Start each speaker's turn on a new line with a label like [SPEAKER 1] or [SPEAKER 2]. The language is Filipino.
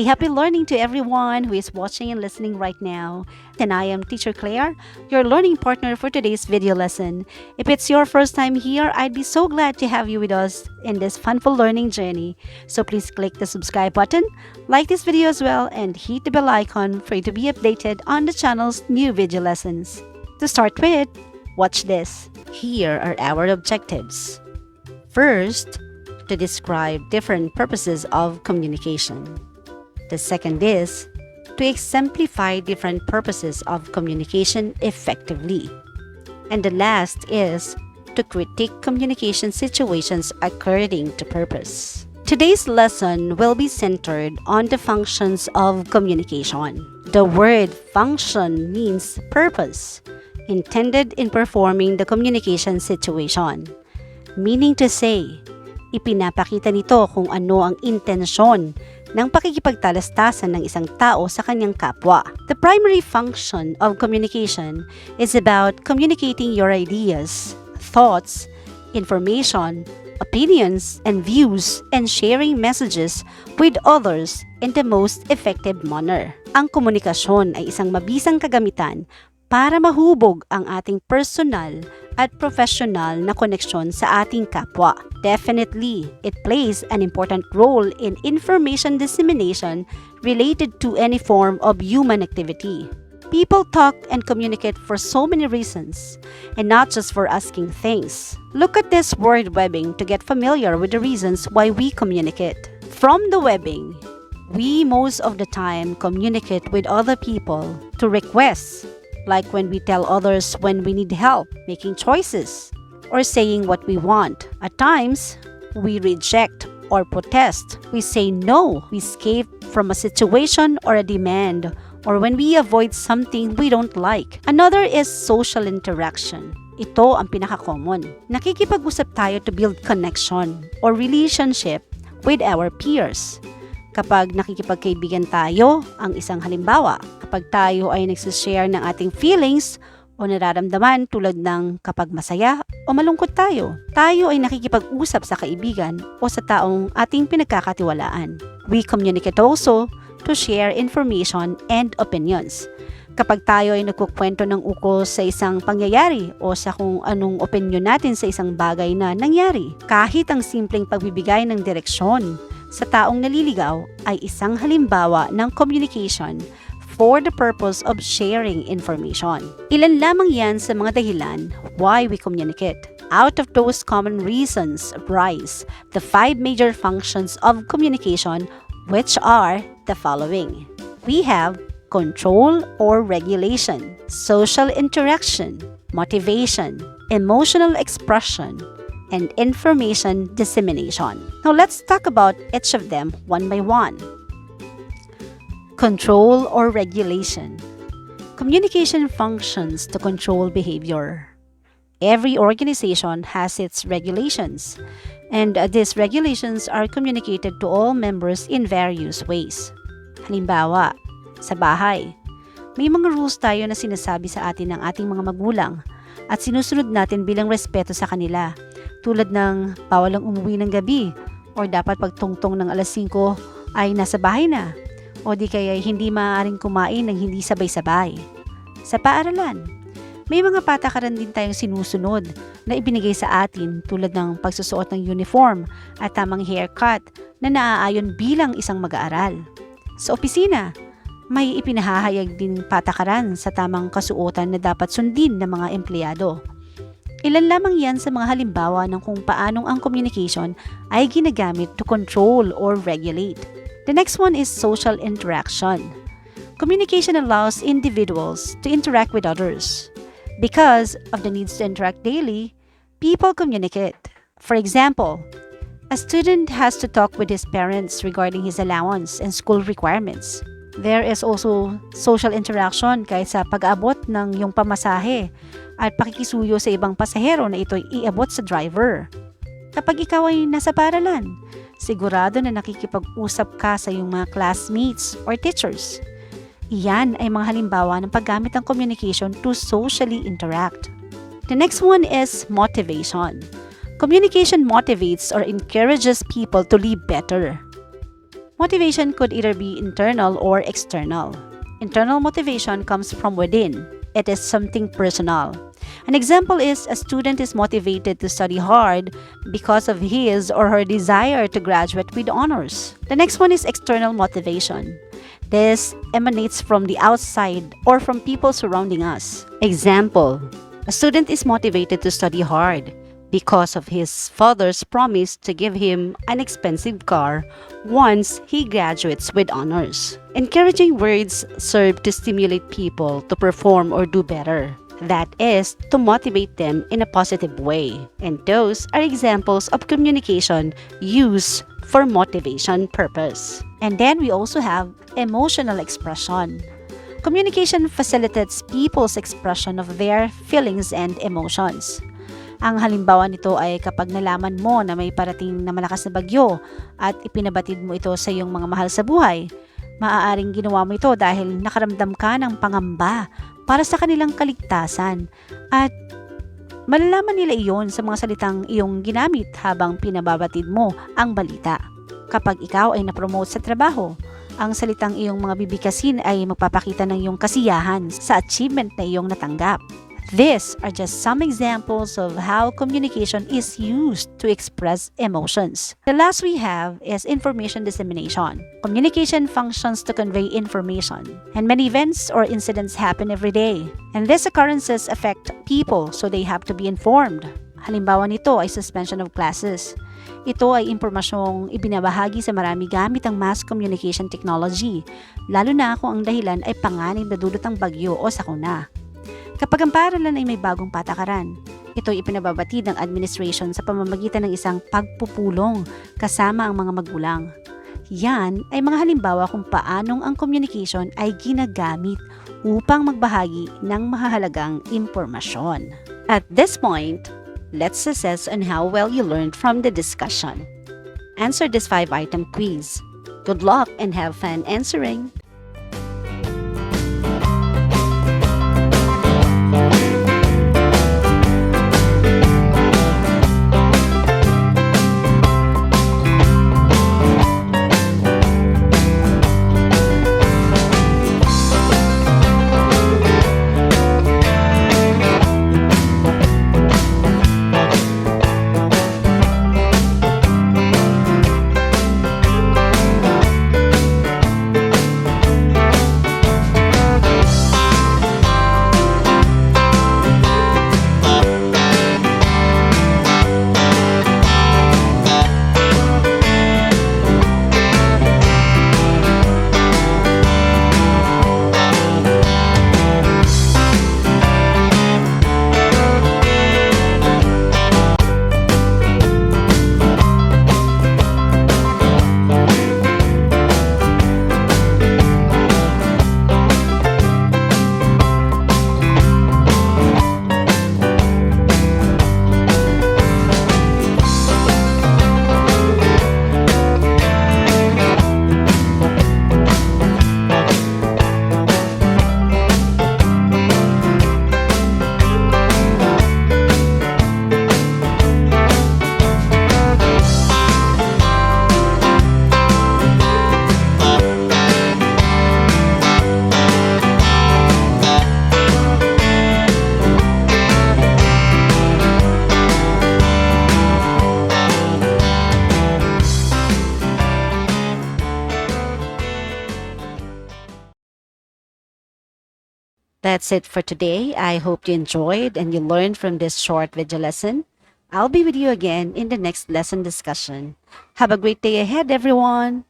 [SPEAKER 1] A happy learning to everyone who is watching and listening right now. And I am Teacher Claire, your learning partner for today's video lesson. If it's your first time here, I'd be so glad to have you with us in this funful learning journey. So please click the subscribe button, like this video as well, and hit the bell icon for you to be updated on the channel's new video lessons. To start with, watch this. Here are our objectives. First, to describe different purposes of communication. The second is to exemplify different purposes of communication effectively. And the last is to critique communication situations according to purpose. Today's lesson will be centered on the functions of communication. The word function means purpose, intended in performing the communication situation. Meaning to say, ipinapakita nito kung ano ang intensyon ng pakikipagtalastasan ng isang tao sa kanyang kapwa. The primary function of communication is about communicating your ideas, thoughts, information, opinions, and views, and sharing messages with others in the most effective manner. Ang komunikasyon ay isang mabisang kagamitan para mahubog ang ating personal at professional na koneksyon sa ating kapwa. Definitely, it plays an important role in information dissemination related to any form of human activity. People talk and communicate for so many reasons, and not just for asking things. Look at this word webbing to get familiar with the reasons why we communicate. From the webbing, we most of the time communicate with other people to requests, like when we tell others when we need help, making choices, or saying what we want. At times, we reject or protest. We say no. We escape from a situation or a demand, or when we avoid something we don't like. Another is social interaction. Ito ang pinaka-common. Nakikipag-usap tayo to build connection or relationship with our peers. Kapag nakikipagkaibigan tayo, ang isang halimbawa, kapag tayo ay nagsishare ng ating feelings o nararamdaman tulad ng kapag masaya o malungkot tayo, tayo ay nakikipag-usap sa kaibigan o sa taong ating pinagkakatiwalaan. We communicate also to share information and opinions. Kapag tayo ay nagkukwento ng ukol sa isang pangyayari o sa kung anong opinion natin sa isang bagay na nangyari, kahit ang simpleng pagbibigay ng direksyon sa taong naliligaw ay isang halimbawa ng communication for the purpose of sharing information. Ilan lamang yan sa mga dahilan why we communicate. Out of those common reasons arise the 5 major functions of communication, which are the following. We have control or regulation, social interaction, motivation, emotional expression, and information dissemination. Now let's talk about each of them one by one. Control or regulation. Communication functions to control behavior. Every organization has its regulations, and these regulations are communicated to all members in various ways. Halimbawa, sa bahay, may mga rules tayo na sinasabi sa atin ng ating mga magulang at sinusunod natin bilang respeto sa kanila. Tulad ng bawal ang umuwi ng gabi or dapat pagtungtong ng alas 5 ay nasa bahay na o di kaya hindi maaaring kumain ng hindi sabay-sabay. Sa paaralan, may mga patakaran din tayong sinusunod na ibinigay sa atin tulad ng pagsusuot ng uniform at tamang haircut na naaayon bilang isang mag-aaral. Sa opisina, may ipinahahayag din patakaran sa tamang kasuotan na dapat sundin ng mga empleyado. Ilan lamang yan sa mga halimbawa ng kung paanong ang communication ay ginagamit to control or regulate. The next one is social interaction. Communication allows individuals to interact with others. Because of the needs to interact daily, people communicate. For example, a student has to talk with his parents regarding his allowance and school requirements. There is also social interaction kahit sa pag-abot ng iyong pamasahe at pakikisuyo sa ibang pasahero na ito'y iabot sa driver. Kapag ikaw ay nasa paaralan, sigurado na nakikipag-usap ka sa iyong mga classmates or teachers. Iyan ay mga halimbawa ng paggamit ng communication to socially interact. The next one is motivation. Communication motivates or encourages people to live better. Motivation could either be internal or external. Internal motivation comes from within. It is something personal. An example is a student is motivated to study hard because of his or her desire to graduate with honors. The next one is external motivation. This emanates from the outside or from people surrounding us. Example, a student is motivated to study hard because of his father's promise to give him an expensive car once he graduates with honors. Encouraging words serve to stimulate people to perform or do better. That is, to motivate them in a positive way. And those are examples of communication used for motivation purpose. And then we also have emotional expression. Communication facilitates people's expression of their feelings and emotions. Ang halimbawa nito ay kapag nalaman mo na may parating na malakas na bagyo at ipinabatid mo ito sa iyong mga mahal sa buhay. Maaaring ginawa mo ito dahil nakaramdam ka ng pangamba para sa kanilang kaligtasan at malalaman nila iyon sa mga salitang iyong ginamit habang pinababatid mo ang balita. Kapag ikaw ay napromote sa trabaho, ang salitang iyong mga bibigkasin ay magpapakita ng iyong kasiyahan sa achievement na iyong natanggap. These are just some examples of how communication is used to express emotions. The last we have is information dissemination. Communication functions to convey information, and many events or incidents happen every day. And these occurrences affect people, so they have to be informed. Halimbawa nito ay suspension of classes. Ito ay impormasyong ibinabahagi sa marami gamit ang mass communication technology, lalo na kung ang dahilan ay panganib na dulot ng bagyo o sakuna. Kapag ang paaralan ay may bagong patakaran, ito'y ipinababatid ng administration sa pamamagitan ng isang pagpupulong kasama ang mga magulang. Yan ay mga halimbawa kung paanong ang communication ay ginagamit upang magbahagi ng mahahalagang impormasyon. At this point, let's assess on how well you learned from the discussion. Answer this 5-item quiz. Good luck and have fun answering! That's it for today. I hope you enjoyed and you learned from this short video lesson. I'll be with you again in the next lesson discussion. Have a great day ahead, everyone.